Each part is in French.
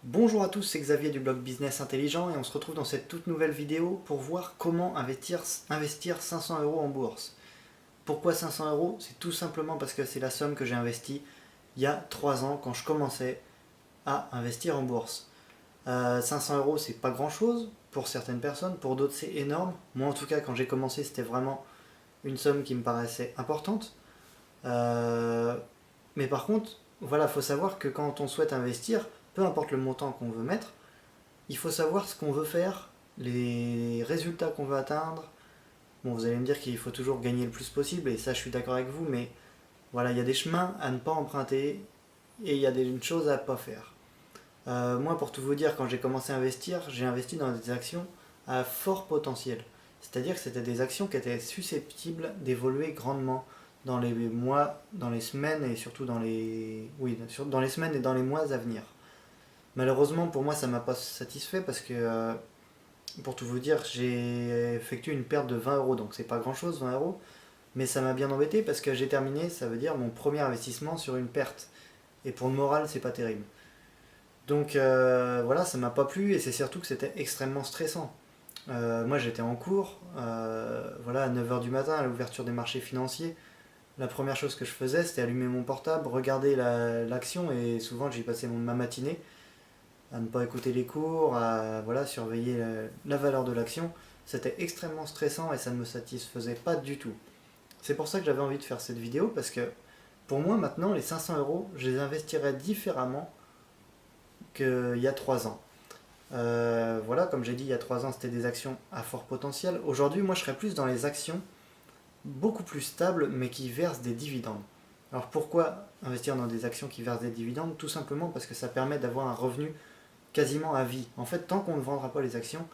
Bonjour à tous, c'est Xavier du blog Business Intelligent et on se retrouve dans cette toute nouvelle vidéo pour voir comment investir 500 euros en bourse. Pourquoi 500 euros? C'est tout simplement parce que c'est la somme que j'ai investie il y a 3 ans quand je commençais à investir en bourse. 500 euros, c'est pas grand chose pour certaines personnes, pour d'autres c'est énorme. Moi en tout cas, quand j'ai commencé, c'était vraiment une somme qui me paraissait importante. Euh, mais par contre, voilà, faut savoir que quand on souhaite investir, peu importe le montant qu'on veut mettre, il faut savoir ce qu'on veut faire, les résultats qu'on veut atteindre. Bon, vous allez me dire qu'il faut toujours gagner le plus possible, et ça je suis d'accord avec vous, mais voilà, il y a des chemins à ne pas emprunter, et il y a des choses à ne pas faire. Moi, pour tout vous dire, quand j'ai commencé à investir, j'ai investi dans des actions à fort potentiel. C'est-à-dire que c'était des actions qui étaient susceptibles d'évoluer grandement dans les mois, dans les semaines et surtout dans les, oui, dans les semaines et dans les mois à venir. Malheureusement, pour moi, ça m'a pas satisfait parce que, pour tout vous dire, j'ai effectué une perte de 20 euros, donc c'est pas grand-chose, 20 euros, mais ça m'a bien embêté parce que j'ai terminé, ça veut dire mon premier investissement sur une perte. Et pour le moral, c'est pas terrible. Donc voilà, ça m'a pas plu et c'est surtout que c'était extrêmement stressant. Moi j'étais en cours, voilà, à 9 heures du matin à l'ouverture des marchés financiers. La première chose que je faisais c'était allumer mon portable, regarder l'action et souvent j'y passais ma matinée à ne pas écouter les cours, à voilà, surveiller la valeur de l'action. C'était extrêmement stressant et ça ne me satisfaisait pas du tout. C'est pour ça que j'avais envie de faire cette vidéo parce que pour moi maintenant les 500 euros je les investirais différemment qu'il y a 3 ans. Voilà, comme j'ai dit, il y a 3 ans, c'était des actions à fort potentiel. Aujourd'hui, moi, je serais plus dans les actions beaucoup plus stables, mais qui versent des dividendes. Alors pourquoi investir dans des actions qui versent des dividendes? Tout simplement parce que ça permet d'avoir un revenu quasiment à vie. En fait, tant qu'on ne vendra pas les actions,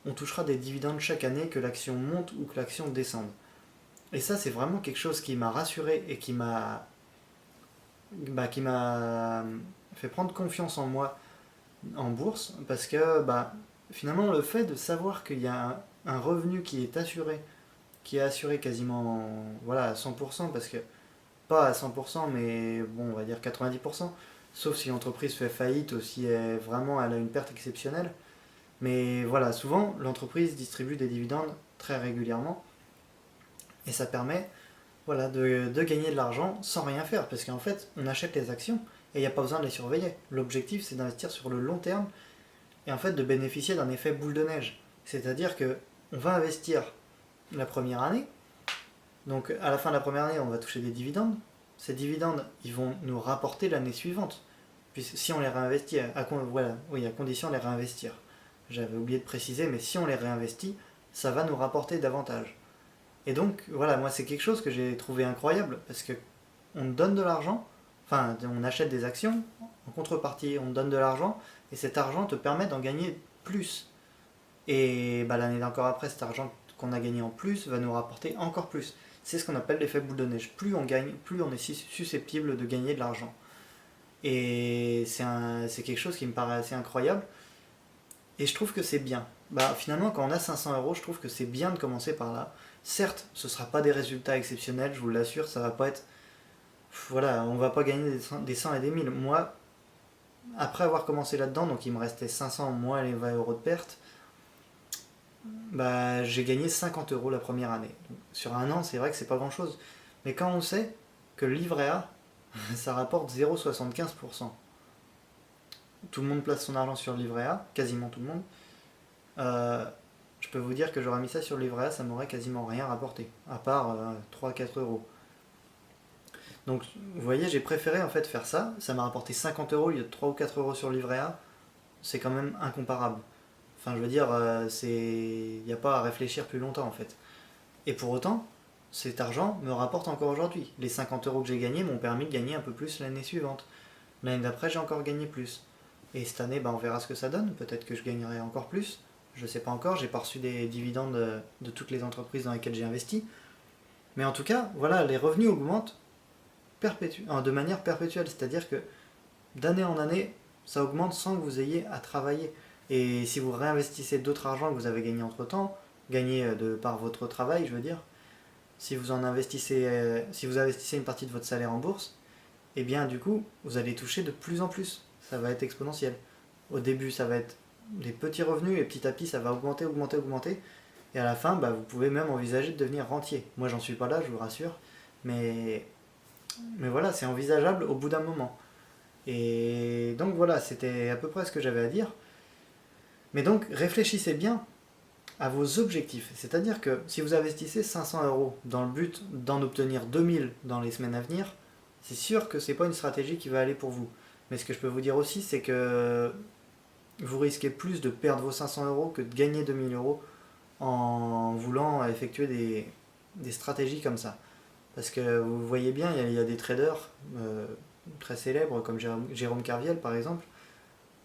on touchera des dividendes chaque année, que l'action monte ou que l'action descende. Et ça, c'est vraiment quelque chose qui m'a rassuré et qui m'a fait prendre confiance en moi en bourse parce que finalement le fait de savoir qu'il y a un revenu qui est assuré quasiment voilà, à 100% parce que pas à 100% mais bon on va dire 90% sauf si l'entreprise fait faillite ou si vraiment elle a une perte exceptionnelle. Mais voilà, souvent l'entreprise distribue des dividendes très régulièrement et ça permet voilà, de gagner de l'argent sans rien faire parce qu'en fait on achète les actions et il n'y a pas besoin de les surveiller. L'objectif c'est d'investir sur le long terme et en fait de bénéficier d'un effet boule de neige. C'est-à-dire que on va investir la première année, donc à la fin de la première année, on va toucher des dividendes. Ces dividendes, ils vont nous rapporter l'année suivante, puis si on les réinvestit, voilà, oui, à condition de les réinvestir. J'avais oublié de préciser, mais si on les réinvestit, ça va nous rapporter davantage. Et donc voilà, moi c'est quelque chose que j'ai trouvé incroyable parce que on donne de l'argent, enfin on achète des actions, en contrepartie on donne de l'argent et cet argent te permet d'en gagner plus. Et l'année d'encore après, cet argent qu'on a gagné en plus va nous rapporter encore plus. C'est ce qu'on appelle l'effet boule de neige. Plus on gagne, plus on est susceptible de gagner de l'argent. Et c'est quelque chose qui me paraît assez incroyable. Et je trouve que c'est bien. Finalement, quand on a 500 euros, je trouve que c'est bien de commencer par là. Certes, ce ne sera pas des résultats exceptionnels, je vous l'assure, ça va pas être. Voilà, on va pas gagner des 100 et des 1000. Moi, après avoir commencé là-dedans, donc il me restait 500 moins les 20 euros de perte, j'ai gagné 50 euros la première année. Donc, sur un an, c'est vrai que c'est pas grand chose. Mais quand on sait que le livret A, ça rapporte 0,75%, tout le monde place son argent sur le livret A, quasiment tout le monde, euh, je peux vous dire que j'aurais mis ça sur le livret A, ça m'aurait quasiment rien rapporté, à part 3-4 euros. Donc vous voyez, j'ai préféré en fait faire ça, ça m'a rapporté 50 euros au lieu de 3 ou 4 euros sur le livret A, c'est quand même incomparable. Enfin, je veux dire, il n'y a pas à réfléchir plus longtemps en fait. Et pour autant, cet argent me rapporte encore aujourd'hui. Les 50 euros que j'ai gagnés m'ont permis de gagner un peu plus l'année suivante. L'année d'après, j'ai encore gagné plus. Et cette année, on verra ce que ça donne. Peut-être que je gagnerai encore plus. Je ne sais pas encore. J'ai pas reçu des dividendes de toutes les entreprises dans lesquelles j'ai investi. Mais en tout cas, voilà, les revenus augmentent de manière perpétuelle. C'est-à-dire que d'année en année, ça augmente sans que vous ayez à travailler. Et si vous réinvestissez d'autres argent que vous avez gagné entre temps, gagné par votre travail, je veux dire, si vous investissez une partie de votre salaire en bourse, et bien du coup, vous allez toucher de plus en plus. Ça va être exponentiel. Au début, ça va être des petits revenus et petit à petit, ça va augmenter, augmenter, augmenter. Et à la fin, bah, vous pouvez même envisager de devenir rentier. Moi, j'en suis pas là, je vous rassure. Mais, mais voilà, c'est envisageable au bout d'un moment. Et donc voilà, c'était à peu près ce que j'avais à dire. Mais donc, réfléchissez bien à vos objectifs. C'est-à-dire que si vous investissez 500 euros dans le but d'en obtenir 2000 dans les semaines à venir, c'est sûr que c'est pas une stratégie qui va aller pour vous. Mais ce que je peux vous dire aussi, c'est que vous risquez plus de perdre vos 500 euros que de gagner 2000 euros en voulant effectuer des stratégies comme ça. Parce que vous voyez bien, il y a des traders très célèbres comme Jérôme Carviel par exemple.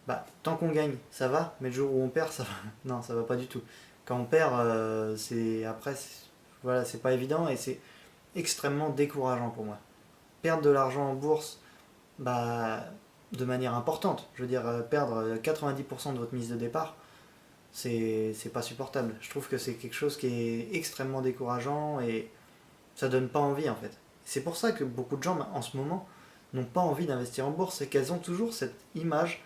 Bah, tant qu'on gagne, ça va, mais le jour où on perd, ça va. Non, ça va pas du tout. Quand on perd, voilà, c'est pas évident et c'est extrêmement décourageant pour moi. Perdre de l'argent en bourse, bah, de manière importante, je veux dire, perdre 90% de votre mise de départ, c'est pas supportable. Je trouve que c'est quelque chose qui est extrêmement décourageant et ça donne pas envie en fait. C'est pour ça que beaucoup de gens en ce moment n'ont pas envie d'investir en bourse, c'est qu'elles ont toujours cette image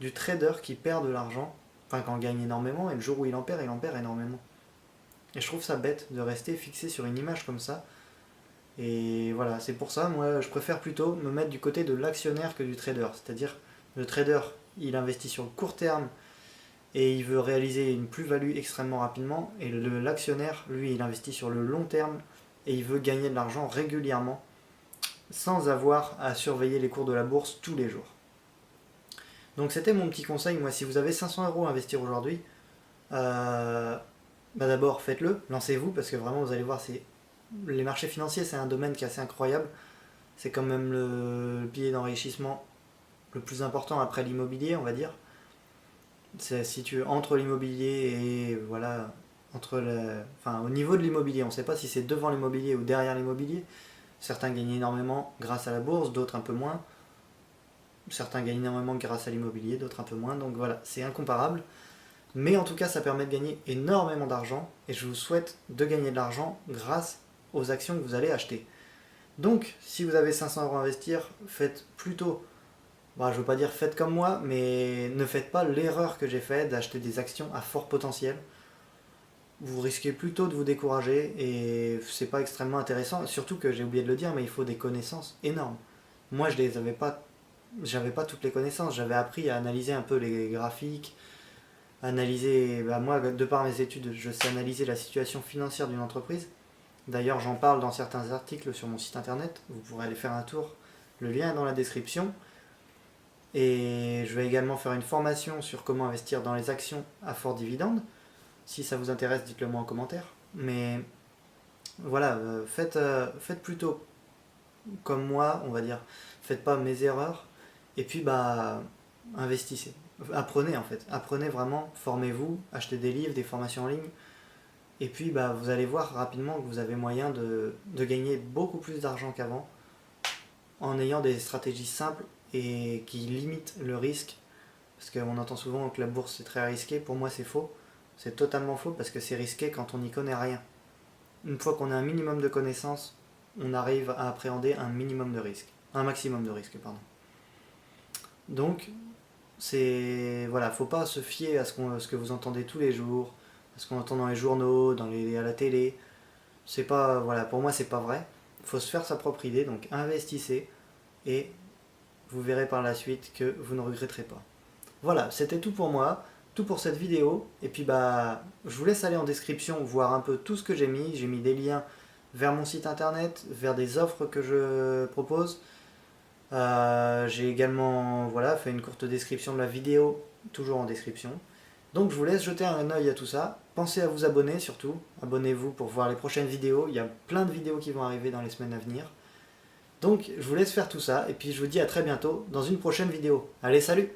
du trader qui perd de l'argent, enfin qui en gagne énormément, et le jour où il en perd énormément. Et je trouve ça bête de rester fixé sur une image comme ça. Et voilà, c'est pour ça, moi, je préfère plutôt me mettre du côté de l'actionnaire que du trader. C'est-à-dire, le trader, il investit sur le court terme et il veut réaliser une plus-value extrêmement rapidement. Et l'actionnaire, lui, il investit sur le long terme et il veut gagner de l'argent régulièrement sans avoir à surveiller les cours de la bourse tous les jours. Donc c'était mon petit conseil. Moi, si vous avez 500 euros à investir aujourd'hui, bah d'abord faites-le, lancez-vous, parce que vraiment vous allez voir, les marchés financiers, c'est un domaine qui est assez incroyable. C'est quand même le pilier d'enrichissement le plus important après l'immobilier, on va dire. C'est situé entre l'immobilier et voilà, enfin, au niveau de l'immobilier. On ne sait pas si c'est devant l'immobilier ou derrière l'immobilier. Certains gagnent énormément grâce à la bourse, d'autres un peu moins. Certains gagnent énormément grâce à l'immobilier, d'autres un peu moins. Donc voilà, c'est incomparable. Mais en tout cas, ça permet de gagner énormément d'argent. Et je vous souhaite de gagner de l'argent grâce aux actions que vous allez acheter. Donc, si vous avez 500 euros à investir, faites plutôt, je ne veux pas dire faites comme moi, mais ne faites pas l'erreur que j'ai faite d'acheter des actions à fort potentiel. Vous risquez plutôt de vous décourager et c'est pas extrêmement intéressant. Surtout que j'ai oublié de le dire, mais il faut des connaissances énormes. Moi, je les avais pas, j'avais pas toutes les connaissances. J'avais appris à analyser un peu les graphiques, analyser, moi, de par mes études, je sais analyser la situation financière d'une entreprise. D'ailleurs, j'en parle dans certains articles sur mon site internet. Vous pourrez aller faire un tour. Le lien est dans la description. Et je vais également faire une formation sur comment investir dans les actions à fort dividende. Si ça vous intéresse, dites-le moi en commentaire. Mais voilà, faites plutôt comme moi, on va dire. Faites pas mes erreurs. Et puis, investissez. Apprenez en fait. Apprenez vraiment, formez-vous, achetez des livres, des formations en ligne. Et puis vous allez voir rapidement que vous avez moyen de gagner beaucoup plus d'argent qu'avant en ayant des stratégies simples et qui limitent le risque. Parce qu'on entend souvent que la bourse c'est très risqué. Pour moi c'est faux. C'est totalement faux parce que c'est risqué quand on n'y connaît rien. Une fois qu'on a un minimum de connaissances, on arrive à appréhender un minimum de risque. Un maximum de risque, pardon. Donc, faut pas se fier à ce que vous entendez tous les jours, à ce qu'on entend dans les journaux, à la télé. C'est pas, pour moi c'est pas vrai. Il faut se faire sa propre idée, donc investissez et vous verrez par la suite que vous ne regretterez pas. Voilà, c'était tout pour moi, tout pour cette vidéo. Et puis je vous laisse aller en description voir un peu tout ce que j'ai mis. J'ai mis des liens vers mon site internet, vers des offres que je propose. J'ai également fait une courte description de la vidéo, toujours en description. Donc je vous laisse jeter un œil à tout ça. Pensez à vous abonner surtout. Abonnez-vous pour voir les prochaines vidéos. Il y a plein de vidéos qui vont arriver dans les semaines à venir. Donc je vous laisse faire tout ça et puis je vous dis à très bientôt dans une prochaine vidéo. Allez, salut!